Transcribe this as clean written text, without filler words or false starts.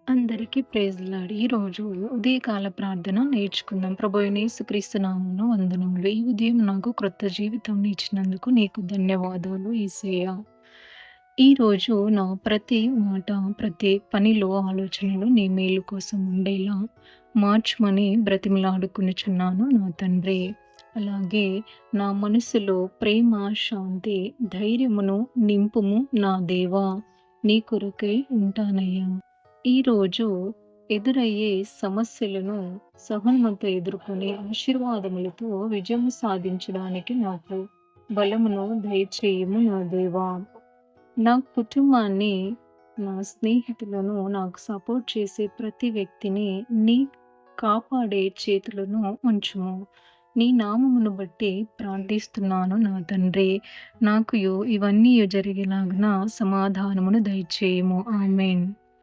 అందరికీ praise lord. ఈరోజు ఉదయకాల ప్రార్థన నేర్చుకుందాం. ప్రభువైన యేసుక్రీస్తు నామమున వందనములు. ఈ ఉదయం నాకు క్రొత్త జీవితంని ఇచ్చినందుకు నీకు ధన్యవాదాలు యేసయ్యా. ఈరోజు నా ప్రతి మాట, ప్రతి పనిలో, ఆలోచనలో నీ మేలు కోసం ఉండేలా మార్చమని బ్రతిమలాడుకొనుచున్నాను నా తండ్రి. అలాగే నా మనసులో ప్రేమ, శాంతి, ధైర్యమును నింపుము నా దేవా. నీ కొరకై ఉంటానయ్యా. ఈరోజు ఎదురయ్యే సమస్యలను సహనముతో ఎదుర్కొని ఆశీర్వాదములతో విజయం సాధించడానికి నాకు బలమును దయచేయము నా దేవా. నా కుటుంబాన్ని, నా స్నేహితులను, నాకు సపోర్ట్ చేసే ప్రతి వ్యక్తిని నీ కాపాడే చేతులను ఉంచుము. నీ నామమును బట్టి ప్రార్థిస్తున్నాను నా తండ్రి. నాకు ఇవన్నీ జరిగేలాగున సమాధానమును దయచేయము. ఆమేన్.